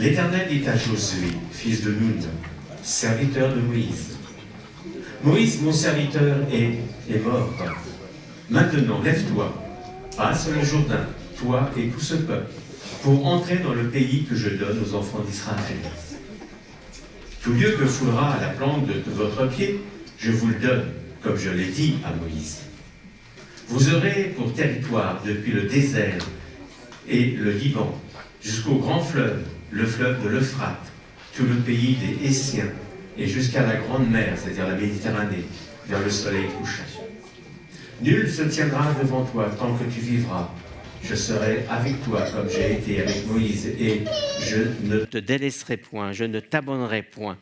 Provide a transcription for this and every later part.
L'Éternel dit à Josué, fils de Nun, serviteur de Moïse. Moïse, mon serviteur, est mort. Maintenant, lève-toi, passe le Jourdain, toi et tout ce peuple, pour entrer dans le pays que je donne aux enfants d'Israël. Tout lieu que foulera la plante de votre pied, je vous le donne, comme je l'ai dit à Moïse. Vous aurez pour territoire depuis le désert et le Liban, jusqu'au grand fleuve, le fleuve de l'Euphrate, tout le pays des Hessiens, et jusqu'à la grande mer, c'est-à-dire la Méditerranée, vers le soleil couchant. Nul se tiendra devant toi tant que tu vivras. Je serai avec toi comme j'ai été avec Moïse, et je ne te délaisserai point, je ne t'abandonnerai point.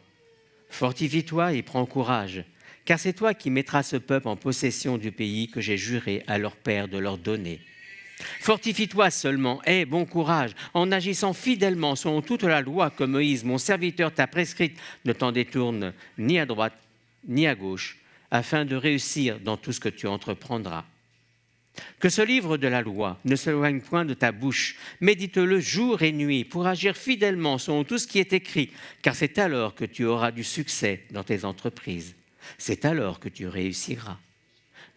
Fortifie-toi et prends courage, car c'est toi qui mettras ce peuple en possession du pays que j'ai juré à leur père de leur donner. Fortifie-toi seulement, aie bon courage, en agissant fidèlement selon toute la loi que Moïse, mon serviteur, t'a prescrite. Ne t'en détourne ni à droite ni à gauche, afin de réussir dans tout ce que tu entreprendras. Que ce livre de la loi ne s'éloigne point de ta bouche, médite-le jour et nuit pour agir fidèlement selon tout ce qui est écrit, car c'est alors que tu auras du succès dans tes entreprises. C'est alors que tu réussiras.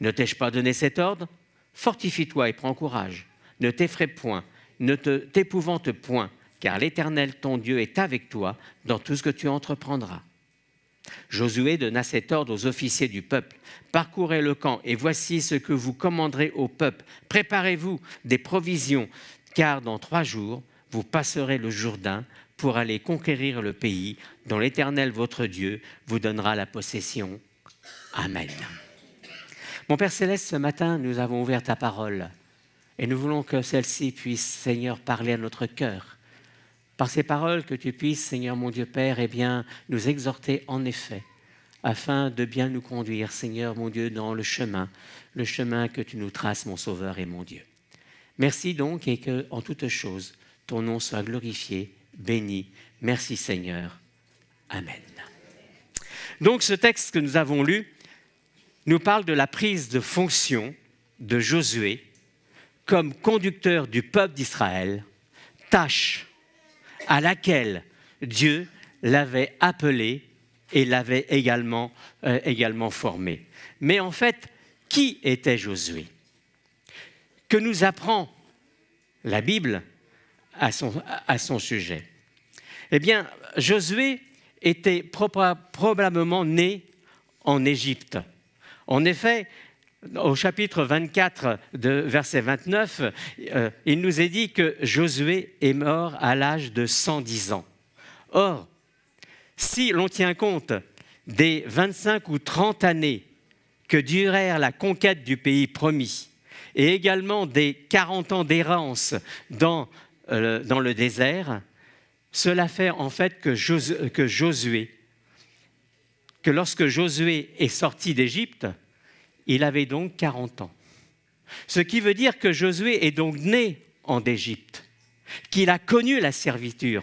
Ne t'ai-je pas donné cet ordre ? Fortifie-toi et prends courage. Ne t'effraie point, ne t'épouvante point, car l'Éternel, ton Dieu, est avec toi dans tout ce que tu entreprendras. Josué donna cet ordre aux officiers du peuple. Parcourez le camp, et voici ce que vous commanderez au peuple. Préparez-vous des provisions, car dans 3 jours, vous passerez le Jourdain pour aller conquérir le pays dont l'Éternel, votre Dieu, vous donnera la possession. Amen. Mon Père Céleste, ce matin, nous avons ouvert ta parole et nous voulons que celle-ci puisse, Seigneur, parler à notre cœur. Par ces paroles, que tu puisses, Seigneur mon Dieu Père, nous exhorter en effet, afin de bien nous conduire, Seigneur mon Dieu, dans le chemin que tu nous traces, mon Sauveur et mon Dieu. Merci donc, et que, en toutes choses, ton nom soit glorifié, béni. Merci Seigneur. Amen. Donc ce texte que nous avons lu nous parle de la prise de fonction de Josué comme conducteur du peuple d'Israël, tâche à laquelle Dieu l'avait appelé et l'avait également formé. Mais en fait, qui était Josué ? Que nous apprend la Bible à son sujet ? Eh bien, Josué était probablement né en Égypte. En effet, au chapitre 24, verset 29, il nous est dit que Josué est mort à l'âge de 110 ans. Or, si l'on tient compte des 25 ou 30 années que durèrent la conquête du pays promis, et également des 40 ans d'errance dans le désert, cela fait en fait que lorsque Josué est sorti d'Égypte, il avait donc 40 ans. Ce qui veut dire que Josué est donc né en Égypte, qu'il a connu la servitude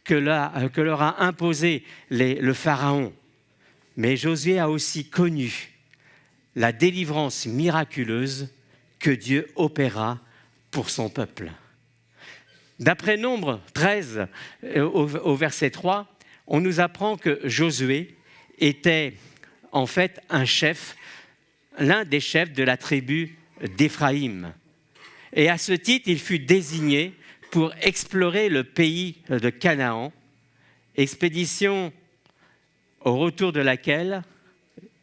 que leur a imposée le Pharaon. Mais Josué a aussi connu la délivrance miraculeuse que Dieu opéra pour son peuple. D'après Nombre 13, au verset 3, on nous apprend que Josué était en fait l'un des chefs de la tribu d'Éphraïm. Et à ce titre, il fut désigné pour explorer le pays de Canaan, expédition au retour de laquelle,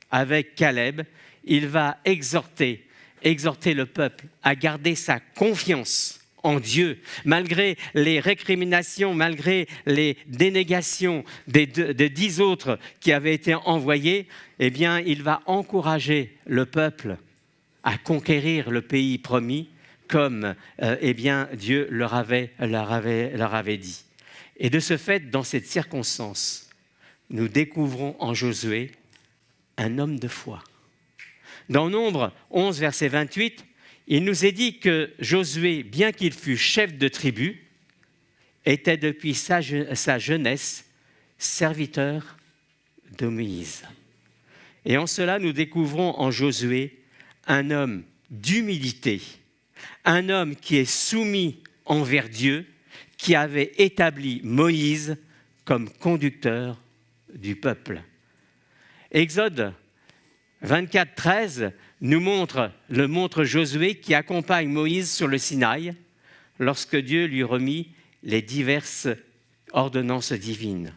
avec Caleb, il va exhorter le peuple à garder sa confiance en Dieu, malgré les récriminations, malgré les dénégations des 10 autres qui avaient été envoyés. Eh bien, il va encourager le peuple à conquérir le pays promis, comme Dieu leur avait dit. Et de ce fait, dans cette circonstance, nous découvrons en Josué un homme de foi. Dans Nombre 11, verset 28, il nous est dit que Josué, bien qu'il fût chef de tribu, était depuis sa jeunesse serviteur de Moïse. Et en cela, nous découvrons en Josué un homme d'humilité, un homme qui est soumis envers Dieu qui avait établi Moïse comme conducteur du peuple. Exode 24, 13 nous montre Josué qui accompagne Moïse sur le Sinaï lorsque Dieu lui remit les diverses ordonnances divines.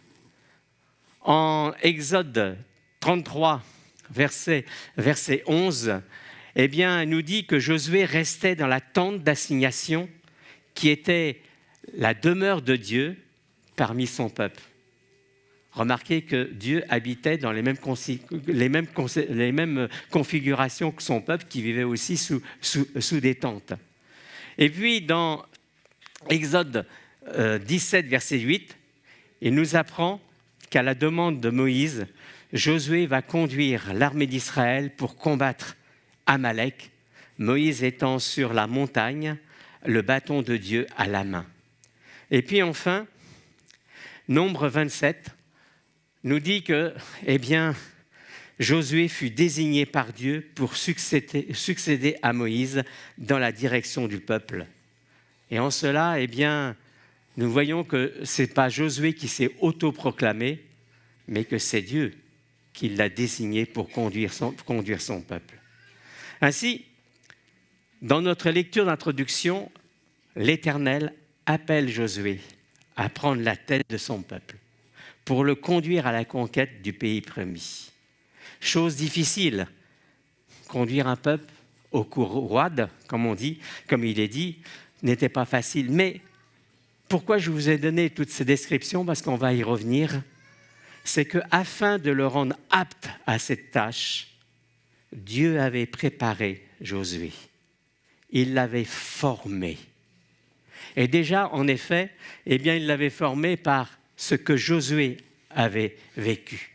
En Exode 33, verset 11, eh bien, nous dit que Josué restait dans la tente d'assignation qui était la demeure de Dieu parmi son peuple. Remarquez que Dieu habitait dans les mêmes configurations que son peuple qui vivait aussi sous des tentes. Et puis dans Exode 17, verset 8, il nous apprend qu'à la demande de Moïse, Josué va conduire l'armée d'Israël pour combattre Amalek, Moïse étant sur la montagne, le bâton de Dieu à la main. Et puis enfin, Nombre 27 nous dit que, Josué fut désigné par Dieu pour succéder à Moïse dans la direction du peuple. Et en cela, nous voyons que ce n'est pas Josué qui s'est autoproclamé, mais que c'est Dieu qui l'a désigné pour conduire son peuple. Ainsi, dans notre lecture d'introduction, l'Éternel appelle Josué à prendre la tête de son peuple pour le conduire à la conquête du pays promis. Chose difficile, conduire un peuple au cours roide, comme il est dit, n'était pas facile. Mais pourquoi je vous ai donné toutes ces descriptions? Parce qu'on va y revenir. C'est qu'afin de le rendre apte à cette tâche, Dieu avait préparé Josué. Il l'avait formé. Et déjà, en effet, il l'avait formé par ce que Josué avait vécu.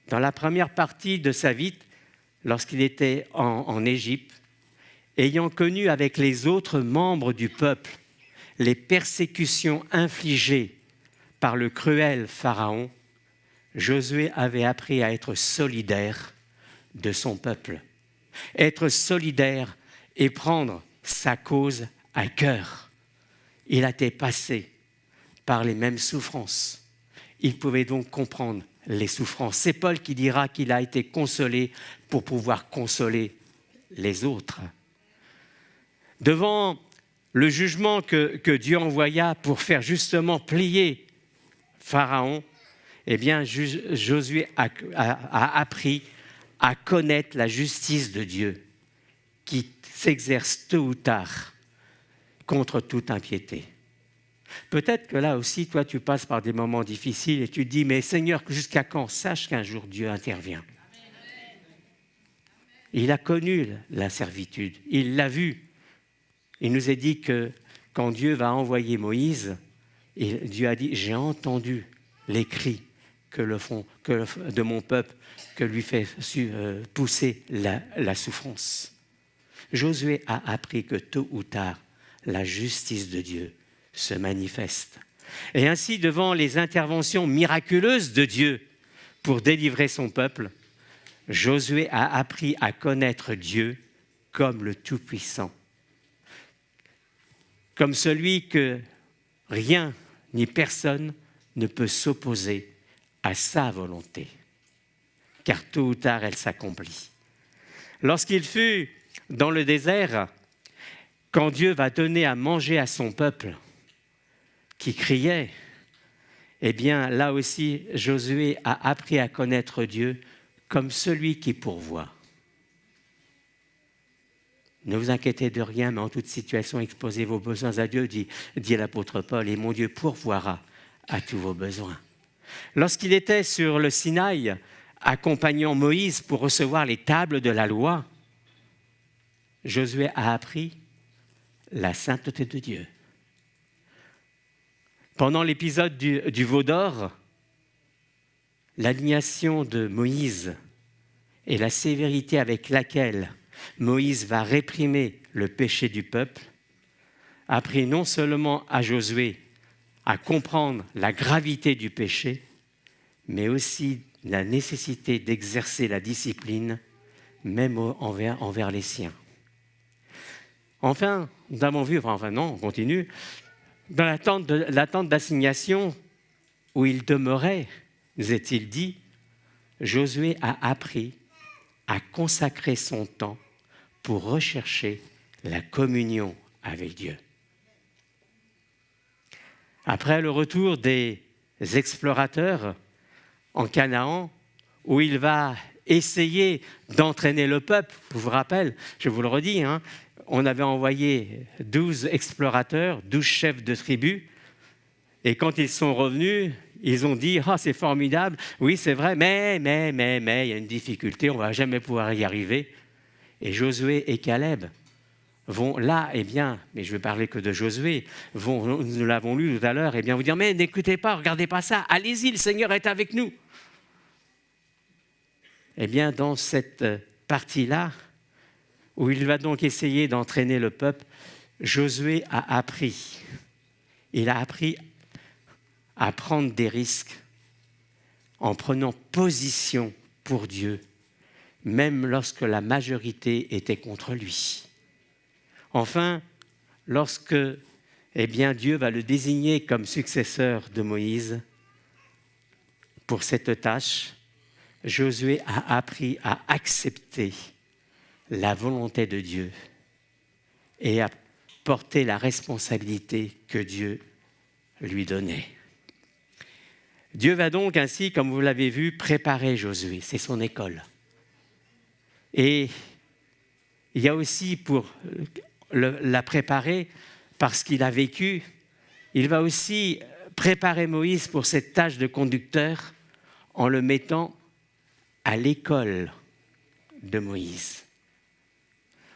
Dans la première partie de sa vie, lorsqu'il était en Égypte, ayant connu avec les autres membres du peuple les persécutions infligées par le cruel Pharaon, Josué avait appris à être solidaire de son peuple. Être solidaire et prendre sa cause à cœur. Il était passé par les mêmes souffrances. Il pouvait donc comprendre les souffrances. C'est Paul qui dira qu'il a été consolé pour pouvoir consoler les autres. Devant le jugement que Dieu envoya pour faire justement plier Pharaon, Josué a appris à connaître la justice de Dieu qui s'exerce tôt ou tard contre toute impiété. Peut-être que là aussi, toi, tu passes par des moments difficiles et tu te dis, mais Seigneur, jusqu'à quand? Sache qu'un jour Dieu intervient. Il a connu la servitude, il l'a vu. Il nous a dit que quand Dieu va envoyer Moïse, Dieu a dit, j'ai entendu les cris de mon peuple que lui fait pousser la souffrance. Josué a appris que tôt ou tard, la justice de Dieu se manifeste. Et ainsi, devant les interventions miraculeuses de Dieu pour délivrer son peuple, Josué a appris à connaître Dieu comme le Tout-Puissant, comme celui que rien ni personne ne peut s'opposer à sa volonté, car tôt ou tard, elle s'accomplit. Lorsqu'il fut dans le désert, quand Dieu va donner à manger à son peuple qui criait, là aussi, Josué a appris à connaître Dieu comme celui qui pourvoit. Ne vous inquiétez de rien, mais en toute situation, exposez vos besoins à Dieu, dit l'apôtre Paul, et mon Dieu pourvoira à tous vos besoins. Lorsqu'il était sur le Sinaï, accompagnant Moïse pour recevoir les tables de la loi, Josué a appris la sainteté de Dieu. Pendant l'épisode du veau d'or, l'indignation de Moïse et la sévérité avec laquelle Moïse va réprimer le péché du peuple a appris non seulement à Josué à comprendre la gravité du péché, mais aussi la nécessité d'exercer la discipline, même envers les siens. Enfin, nous avons vu, on continue, Dans la tente d'assignation où il demeurait, nous est-il dit, Josué a appris à consacrer son temps pour rechercher la communion avec Dieu. Après le retour des explorateurs en Canaan, où il va essayer d'entraîner le peuple, je vous rappelle, je vous le redis, on avait envoyé 12 explorateurs, 12 chefs de tribus, et quand ils sont revenus, ils ont dit « Ah, c'est formidable, oui, c'est vrai, mais, il y a une difficulté, on ne va jamais pouvoir y arriver. » Et Josué et Caleb vont là, mais je ne vais parler que de Josué, nous l'avons lu tout à l'heure, vous dire « Mais n'écoutez pas, regardez pas ça, allez-y, le Seigneur est avec nous. » Dans cette partie-là, où il va donc essayer d'entraîner le peuple, Josué a appris. Il a appris à prendre des risques en prenant position pour Dieu, même lorsque la majorité était contre lui. Enfin, lorsque Dieu va le désigner comme successeur de Moïse pour cette tâche, Josué a appris à accepter la volonté de Dieu et à porter la responsabilité que Dieu lui donnait. Dieu va donc ainsi, comme vous l'avez vu, préparer Josué, c'est son école. Et il y a aussi pour la préparer, parce qu'il a vécu, il va aussi préparer Moïse pour cette tâche de conducteur en le mettant à l'école de Moïse.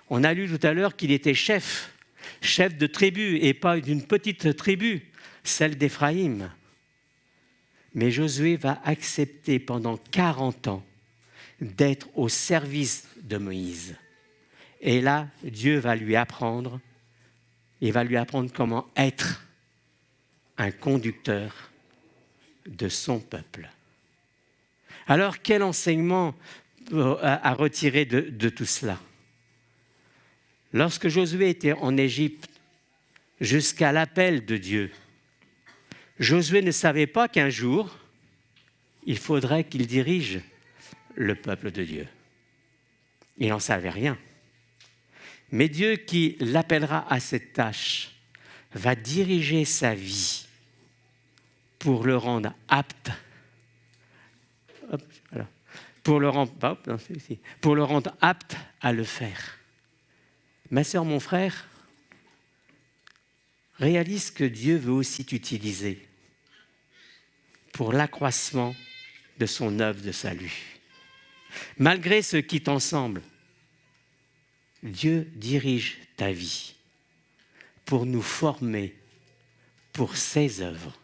On a lu tout à l'heure qu'il était chef de tribu, et pas d'une petite tribu, celle d'Éphraïm. Mais Josué va accepter pendant 40 ans d'être au service de Moïse. Et là, Dieu va lui apprendre, comment être un conducteur de son peuple. Alors, quel enseignement à retirer de tout cela ? Lorsque Josué était en Égypte, jusqu'à l'appel de Dieu, Josué ne savait pas qu'un jour, il faudrait qu'il dirige le peuple de Dieu. Il n'en savait rien. Mais Dieu qui l'appellera à cette tâche va diriger sa vie pour le rendre apte, pour le rendre apte à le faire. Ma sœur, mon frère, réalise que Dieu veut aussi t'utiliser pour l'accroissement de son œuvre de salut. Malgré ce qui t'ensemble, Dieu dirige ta vie pour nous former pour ses œuvres.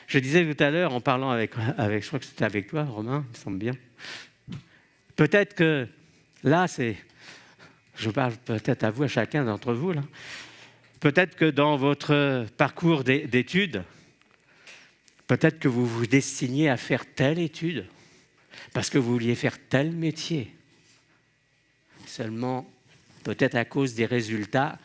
Je disais tout à l'heure, en parlant avec je crois que c'était avec toi, Romain, il me semble bien, peut-être que là, je parle peut-être à vous, à chacun d'entre vous, là, peut-être que dans votre parcours d'études, peut-être que vous vous destiniez à faire telle étude, parce que vous vouliez faire tel métier. Seulement, peut-être à cause des résultats,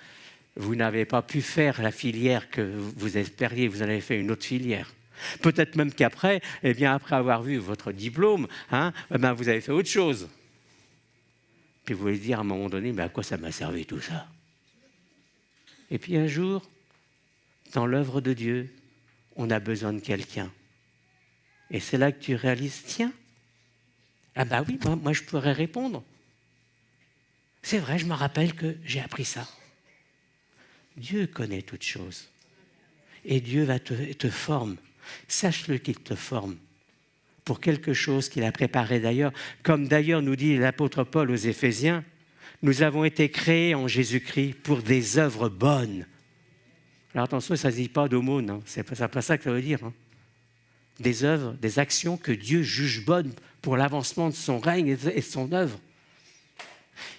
vous n'avez pas pu faire la filière que vous espériez, vous en avez fait une autre filière. Peut-être même qu'après, après avoir vu votre diplôme, vous avez fait autre chose. Puis vous allez dire à un moment donné, mais à quoi ça m'a servi tout ça ? Et puis un jour, dans l'œuvre de Dieu, on a besoin de quelqu'un. Et c'est là que tu réalises, tiens, oui, moi je pourrais répondre. C'est vrai, je me rappelle que j'ai appris ça. Dieu connaît toutes choses. Et Dieu va te forme. Sache-le qu'il te forme pour quelque chose qu'il a préparé d'ailleurs. Comme d'ailleurs nous dit l'apôtre Paul aux Éphésiens, nous avons été créés en Jésus-Christ pour des œuvres bonnes. Alors attention, ça ne se dit pas d'aumône, c'est pas ça que ça veut dire. Des œuvres, des actions que Dieu juge bonnes pour l'avancement de son règne et de son œuvre.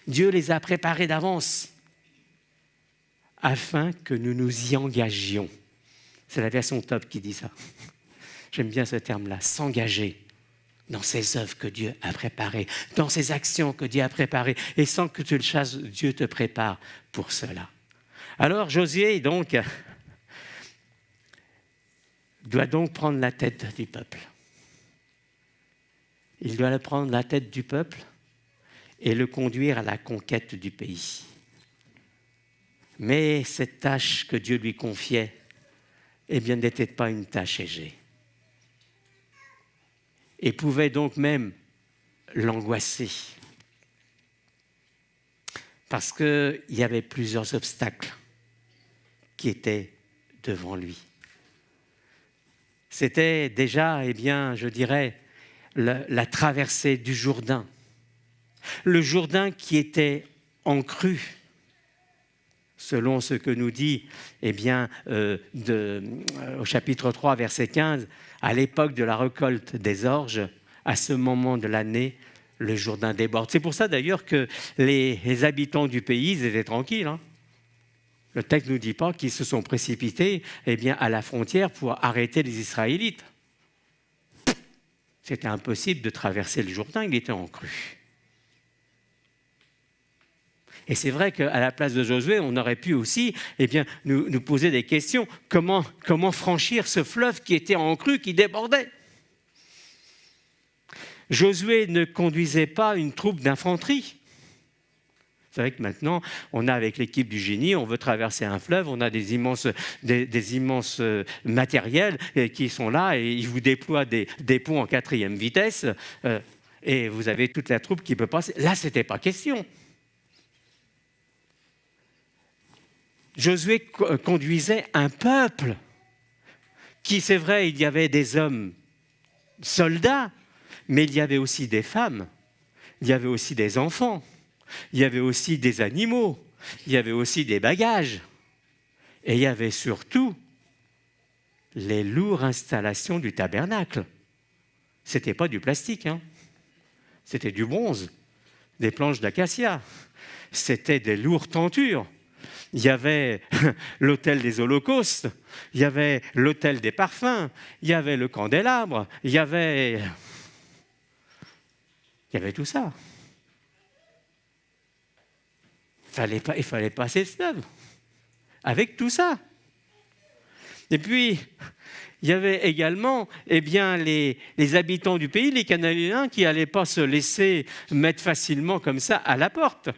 Dieu les a préparées d'avance afin que nous nous y engagions. C'est la version top qui dit ça. J'aime bien ce terme-là, s'engager dans ces œuvres que Dieu a préparées, dans ces actions que Dieu a préparées. Et sans que tu le saches, Dieu te prépare pour cela. Alors Josué donc doit donc prendre la tête du peuple. Il doit prendre la tête du peuple et le conduire à la conquête du pays. Mais cette tâche que Dieu lui confiait, eh bien, n'était pas une tâche aisée. Et pouvait donc même l'angoisser. Parce qu'il y avait plusieurs obstacles qui étaient devant lui. C'était déjà, eh bien, je dirais, la traversée du Jourdain. Le Jourdain qui était en crue, selon ce que nous dit eh bien, au chapitre 3, verset 15, à l'époque de la récolte des orges, à ce moment de l'année, le Jourdain déborde. C'est pour ça d'ailleurs que les habitants du pays ils étaient tranquilles. Hein. Le texte ne nous dit pas qu'ils se sont précipités eh bien, à la frontière pour arrêter les Israélites. C'était impossible de traverser le Jourdain, il était en crue. Et c'est vrai qu'à la place de Josué, on aurait pu aussi eh bien, nous poser des questions. Comment franchir ce fleuve qui était en crue, qui débordait ? Josué ne conduisait pas une troupe d'infanterie. Vous savez que maintenant, on a avec l'équipe du génie, on veut traverser un fleuve, on a des immenses matériels qui sont là et ils vous déploient des ponts en 4e vitesse et vous avez toute la troupe qui peut passer. Là, ce n'était pas question. Josué conduisait un peuple qui, c'est vrai, il y avait des hommes soldats, mais il y avait aussi des femmes, il y avait aussi des enfants, il y avait aussi des animaux, il y avait aussi des bagages, et il y avait surtout les lourdes installations du tabernacle. Ce n'était pas du plastique, hein. C'était du bronze, des planches d'acacia, c'était des lourdes tentures. Il y avait l'autel des holocaustes, il y avait l'autel des parfums, il y avait le candélabre, il y avait tout ça. Il fallait passer ce fleuve avec tout ça. Et puis, il y avait également eh bien, les habitants du pays, les Cananéens, qui n'allaient pas se laisser mettre facilement comme ça à la porte.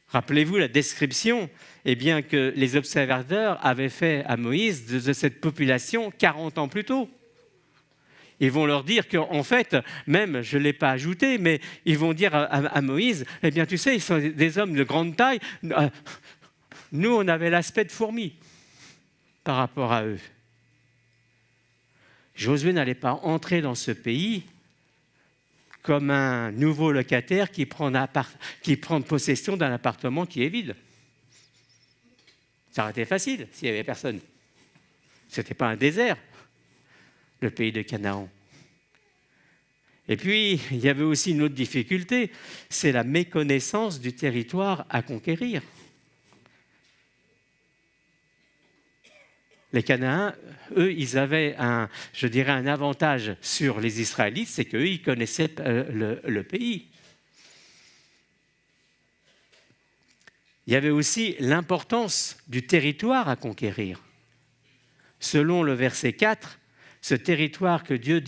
Rappelez-vous la description eh bien, que les observateurs avaient fait à Moïse de cette population 40 ans plus tôt. Ils vont leur dire qu'en fait, même, je ne l'ai pas ajouté, mais ils vont dire à Moïse, eh bien, tu sais, ils sont des hommes de grande taille. Nous, on avait l'aspect de fourmis par rapport à eux. Josué n'allait pas entrer dans ce pays comme un nouveau locataire qui prend possession d'un appartement qui est vide. Ça aurait été facile s'il n'y avait personne. Ce n'était pas un désert, le pays de Canaan. Et puis, il y avait aussi une autre difficulté, c'est la méconnaissance du territoire à conquérir. Les Cananéens, eux, ils avaient un avantage sur les Israélites, c'est qu'eux, ils connaissaient le pays. Il y avait aussi l'importance du territoire à conquérir. Selon le verset 4, ce territoire que Dieu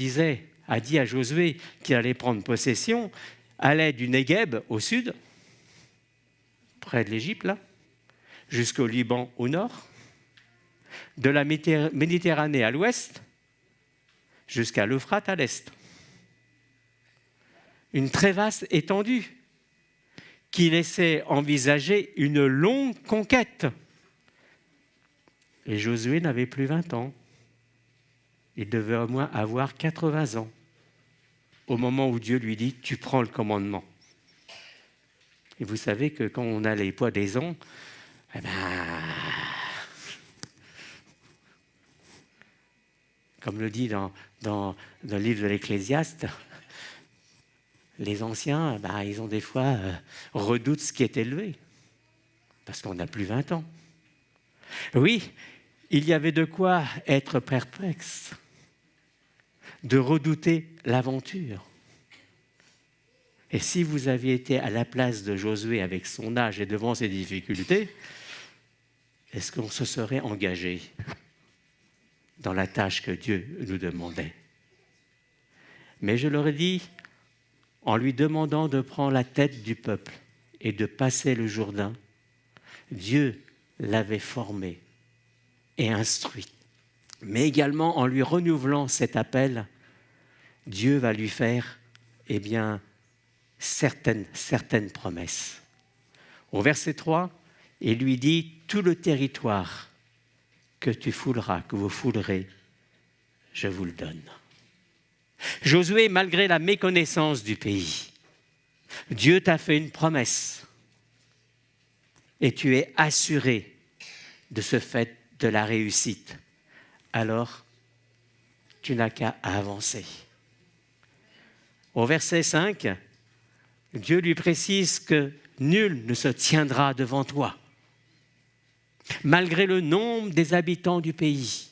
a dit à Josué qu'il allait prendre possession, allait du Negueb au sud, près de l'Égypte, là, jusqu'au Liban au nord, de la Méditerranée à l'ouest jusqu'à l'Euphrate à l'est. Une très vaste étendue qui laissait envisager une longue conquête. Et Josué n'avait plus 20 ans. Il devait au moins avoir 80 ans au moment où Dieu lui dit « tu prends le commandement ». Et vous savez que quand on a les poids des ans, eh ben, comme le dit dans le livre de l'Ecclésiaste, les anciens, ils ont des fois redoutent ce qui est élevé, parce qu'on n'a plus 20 ans. Oui, il y avait de quoi être perplexe, de redouter l'aventure. Et si vous aviez été à la place de Josué avec son âge et devant ses difficultés, est-ce qu'on se serait engagé dans la tâche que Dieu nous demandait? Mais je leur ai dit, en lui demandant de prendre la tête du peuple et de passer le Jourdain, Dieu l'avait formé et instruit. Mais également en lui renouvelant cet appel, Dieu va lui faire certaines promesses. Au verset 3, il lui dit « Tout le territoire que tu fouleras, que vous foulerez, je vous le donne. » Josué, malgré la méconnaissance du pays, Dieu t'a fait une promesse et tu es assuré de ce fait de la réussite. Alors, tu n'as qu'à avancer. Au verset 5, Dieu lui précise que nul ne se tiendra devant toi. Malgré le nombre des habitants du pays,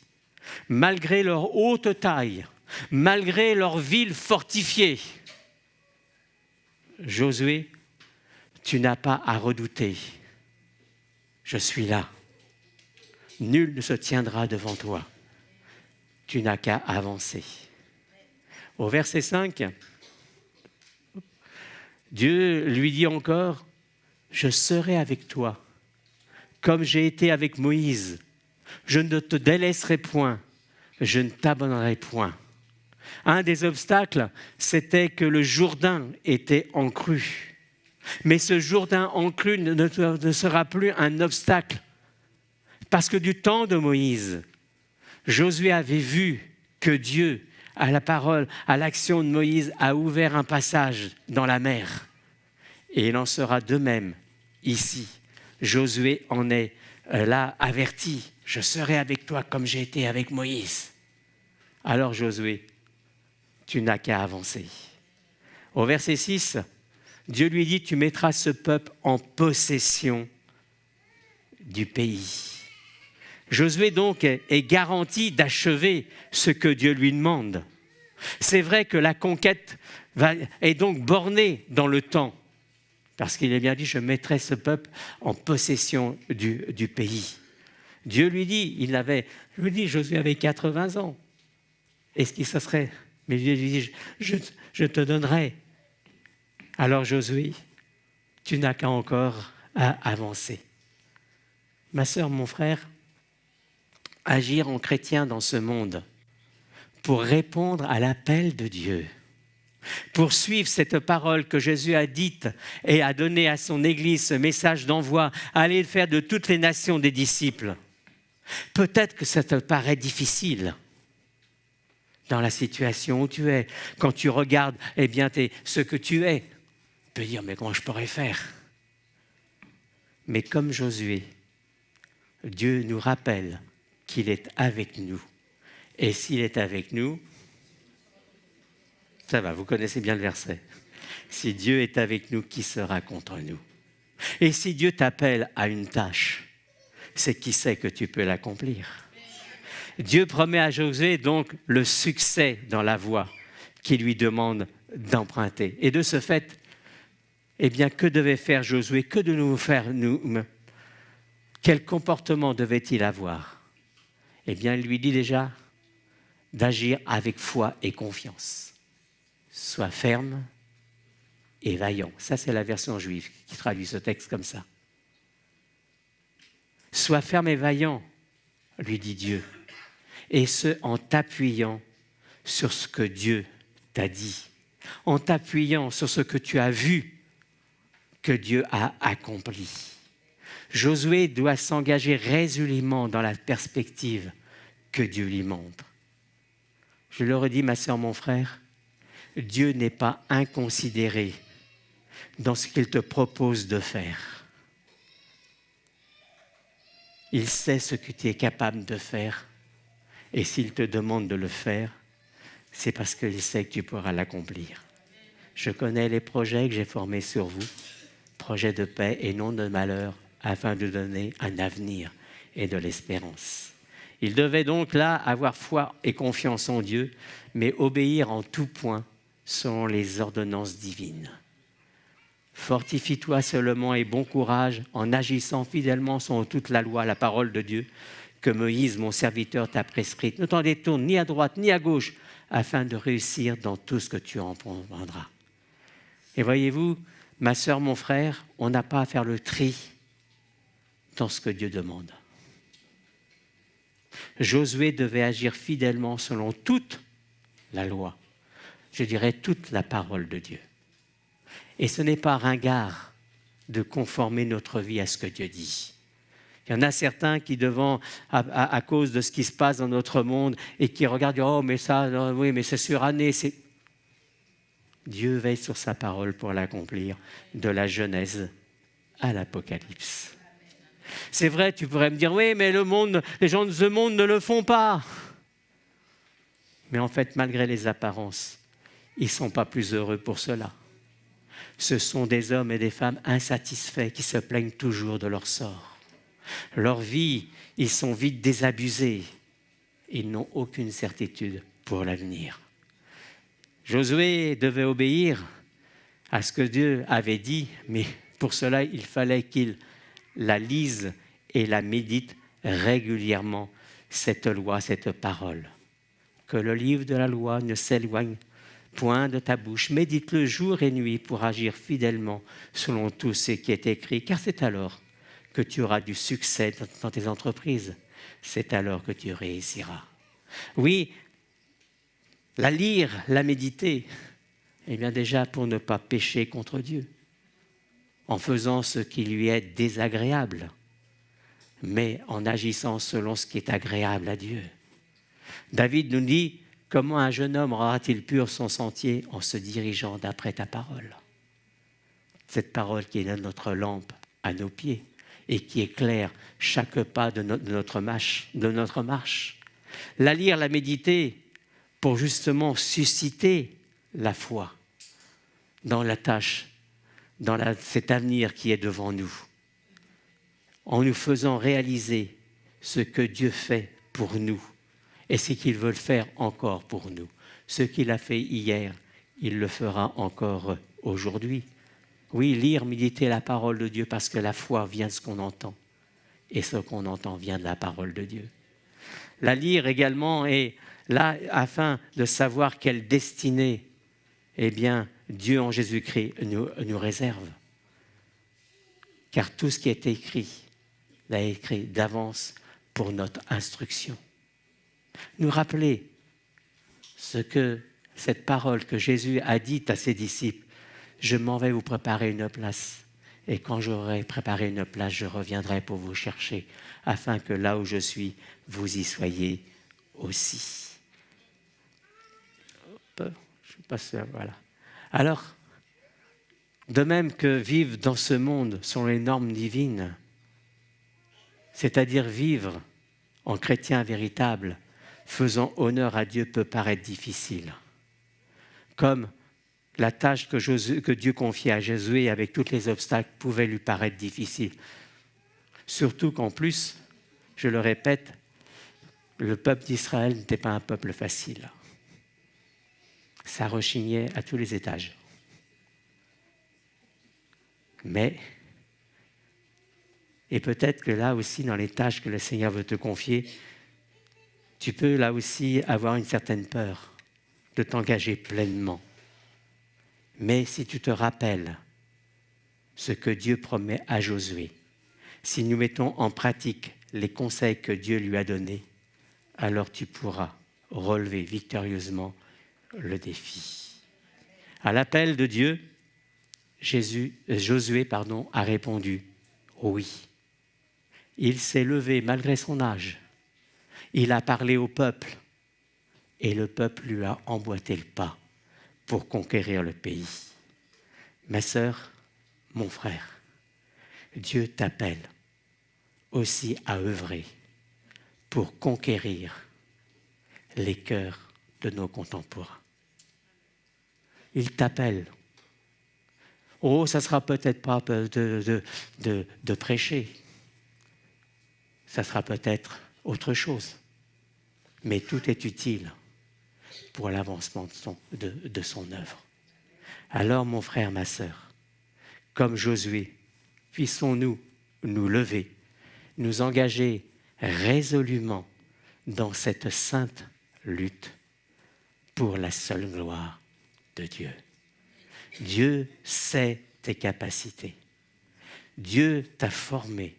malgré leur haute taille, malgré leur ville fortifiée, Josué, tu n'as pas à redouter. Je suis là. Nul ne se tiendra devant toi. Tu n'as qu'à avancer. Au verset 5, Dieu lui dit encore, « Je serai avec toi, comme j'ai été avec Moïse. Je ne te délaisserai point, je ne t'abandonnerai point. » Un des obstacles, c'était que le Jourdain était en crue. Mais ce Jourdain en crue ne sera plus un obstacle. Parce que du temps de Moïse, Josué avait vu que Dieu, à la parole, à l'action de Moïse, a ouvert un passage dans la mer. Et il en sera de même ici. Josué en est là averti. « Je serai avec toi comme j'ai été avec Moïse. » Alors Josué, tu n'as qu'à avancer. Au verset 6, Dieu lui dit, tu mettras ce peuple en possession du pays. Josué donc est garanti d'achever ce que Dieu lui demande. C'est vrai que la conquête est donc bornée dans le temps, parce qu'il est bien dit, je mettrai ce peuple en possession du pays. Dieu lui dit, Josué avait 80 ans. Est-ce qu'il se serait... Mais Dieu lui dit, je te donnerai. Alors Josué, tu n'as qu'à encore à avancer. Ma sœur, mon frère, agir en chrétien dans ce monde pour répondre à l'appel de Dieu, pour suivre cette parole que Jésus a dite et a donnée à son Église, ce message d'envoi, aller faire de toutes les nations des disciples. Peut-être que ça te paraît difficile dans la situation où tu es. Quand tu regardes ce que tu es, tu peux dire, mais comment je pourrais faire? Mais comme Josué, Dieu nous rappelle qu'il est avec nous. Et s'il est avec nous, ça va, vous connaissez bien le verset. Si Dieu est avec nous, qui sera contre nous? Et si Dieu t'appelle à une tâche, c'est qui sait que tu peux l'accomplir. Dieu promet à Josué donc le succès dans la voie qu'il lui demande d'emprunter. Et de ce fait, que devait faire Josué? Que de nous faire nous? Quel comportement devait-il avoir? Il lui dit déjà d'agir avec foi et confiance. Sois ferme et vaillant. Ça, c'est la version juive qui traduit ce texte comme ça. Sois ferme et vaillant, lui dit Dieu, et ce, en t'appuyant sur ce que Dieu t'a dit, en t'appuyant sur ce que tu as vu que Dieu a accompli. Josué doit s'engager résolument dans la perspective que Dieu lui montre. Je le redis, ma sœur, mon frère, Dieu n'est pas inconsidéré dans ce qu'il te propose de faire. Il sait ce que tu es capable de faire. Et s'il te demande de le faire, c'est parce qu'il sait que tu pourras l'accomplir. Je connais les projets que j'ai formés sur vous, projets de paix et non de malheur, afin de donner un avenir et de l'espérance. Il devait donc là avoir foi et confiance en Dieu, mais obéir en tout point selon les ordonnances divines. Fortifie-toi seulement et bon courage en agissant fidèlement selon toute la loi, la parole de Dieu, que Moïse, mon serviteur, t'a prescrite. Ne t'en détourne ni à droite ni à gauche, afin de réussir dans tout ce que tu entreprendras. Et voyez-vous, ma sœur, mon frère, on n'a pas à faire le tri dans ce que Dieu demande. Josué devait agir fidèlement selon toute la loi, je dirais toute la parole de Dieu. Et ce n'est pas ringard de conformer notre vie à ce que Dieu dit. Il y en a certains qui, à cause de ce qui se passe dans notre monde, et qui regardent, oh, mais ça, non, oui, mais c'est suranné. Dieu veille sur sa parole pour l'accomplir, de la Genèse à l'Apocalypse. C'est vrai, tu pourrais me dire, oui, mais les gens de ce monde ne le font pas. Mais en fait, malgré les apparences, ils ne sont pas plus heureux pour cela. Ce sont des hommes et des femmes insatisfaits qui se plaignent toujours de leur sort. Leur vie, ils sont vite désabusés. Ils n'ont aucune certitude pour l'avenir. Josué devait obéir à ce que Dieu avait dit, mais pour cela, il fallait qu'il la lise et la médite régulièrement, cette loi, cette parole. Que le livre de la loi ne s'éloigne point de ta bouche. Médite-le jour et nuit pour agir fidèlement selon tout ce qui est écrit, car c'est alors que tu auras du succès dans tes entreprises. C'est alors que tu réussiras. Oui, la lire, la méditer, eh bien déjà pour ne pas pécher contre Dieu, en faisant ce qui lui est désagréable, mais en agissant selon ce qui est agréable à Dieu. David nous dit, comment un jeune homme aura-t-il pur son sentier en se dirigeant d'après ta parole? Cette parole qui est notre lampe à nos pieds et qui éclaire chaque pas de notre marche. La lire, la méditer pour justement susciter la foi dans la tâche, dans cet avenir qui est devant nous, en nous faisant réaliser ce que Dieu fait pour nous et ce qu'il veut faire encore pour nous. Ce qu'il a fait hier, il le fera encore aujourd'hui. Oui, lire, méditer la parole de Dieu, parce que la foi vient de ce qu'on entend. Et ce qu'on entend vient de la parole de Dieu. La lire également est là afin de savoir quelle destinée, eh bien, Dieu en Jésus-Christ nous réserve. Car tout ce qui est écrit, l'a écrit d'avance pour notre instruction. Nous rappeler cette parole que Jésus a dite à ses disciples. Je m'en vais vous préparer une place. Et quand j'aurai préparé une place, je reviendrai pour vous chercher, afin que là où je suis, vous y soyez aussi. Je passe, voilà. Alors, de même que vivre dans ce monde selon les normes divines, c'est-à-dire vivre en chrétien véritable, faisant honneur à Dieu, peut paraître difficile. Comme la tâche que Dieu confiait à Josué avec tous les obstacles pouvait lui paraître difficile. Surtout qu'en plus, je le répète, le peuple d'Israël n'était pas un peuple facile. Ça rechignait à tous les étages. Mais, et peut-être que là aussi, dans les tâches que le Seigneur veut te confier, tu peux là aussi avoir une certaine peur de t'engager pleinement. Mais si tu te rappelles ce que Dieu promet à Josué, si nous mettons en pratique les conseils que Dieu lui a donnés, alors tu pourras relever victorieusement le défi. À l'appel de Dieu, Josué a répondu « Oui ». Il s'est levé malgré son âge. Il a parlé au peuple et le peuple lui a emboîté le pas pour conquérir le pays. Ma sœur, mon frère, Dieu t'appelle aussi à œuvrer pour conquérir les cœurs de nos contemporains. Il t'appelle. Oh, ça ne sera peut-être pas de prêcher. Ça sera peut-être autre chose. Mais tout est utile pour l'avancement de son œuvre. Alors, mon frère, ma sœur, comme Josué, puissons-nous nous lever, nous engager résolument dans cette sainte lutte pour la seule gloire de Dieu. Dieu sait tes capacités. Dieu t'a formé.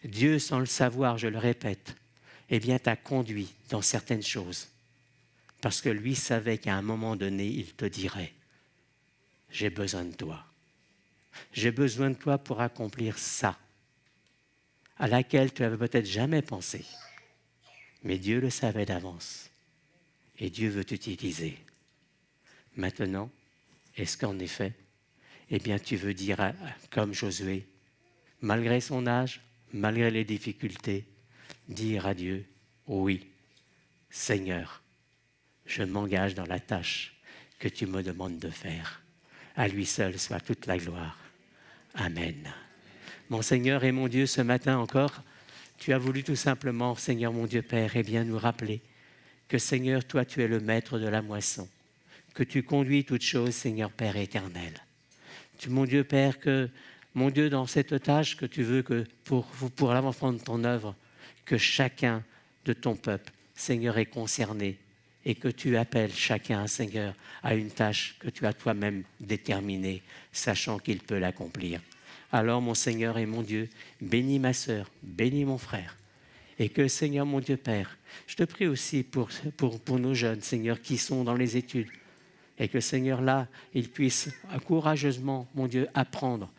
Dieu, sans le savoir, je le répète, eh bien, t'a conduit dans certaines choses. Parce que lui savait qu'à un moment donné, il te dirait « J'ai besoin de toi. J'ai besoin de toi pour accomplir ça, à laquelle tu n'avais peut-être jamais pensé. » Mais Dieu le savait d'avance. Et Dieu veut t'utiliser. Maintenant, est-ce qu'en effet, eh bien, tu veux dire, comme Josué, malgré son âge, malgré les difficultés, dire à Dieu, oui, Seigneur, je m'engage dans la tâche que tu me demandes de faire. À lui seul soit toute la gloire. Amen. Mon Seigneur et mon Dieu, ce matin encore, tu as voulu tout simplement, Seigneur mon Dieu Père, eh bien, nous rappeler que, Seigneur, toi, tu es le maître de la moisson, que tu conduis toutes choses, Seigneur Père éternel. Tu, mon Dieu Père, que, mon Dieu, dans cette tâche que tu veux que pour l'avancement de ton œuvre, que chacun de ton peuple, Seigneur, est concerné et que tu appelles chacun, Seigneur, à une tâche que tu as toi-même déterminée, sachant qu'il peut l'accomplir. Alors, mon Seigneur et mon Dieu, bénis ma sœur, bénis mon frère. Et que, Seigneur, mon Dieu Père, je te prie aussi pour nos jeunes, Seigneur, qui sont dans les études. Et que, Seigneur, là, ils puissent courageusement, mon Dieu, apprendre,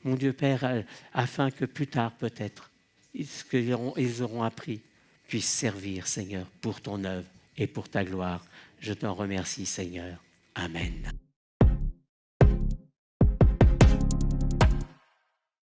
mon Dieu Père, afin que plus tard, peut-être, ce qu'ils auront appris puisse servir, Seigneur, pour ton œuvre et pour ta gloire. Je t'en remercie, Seigneur. Amen.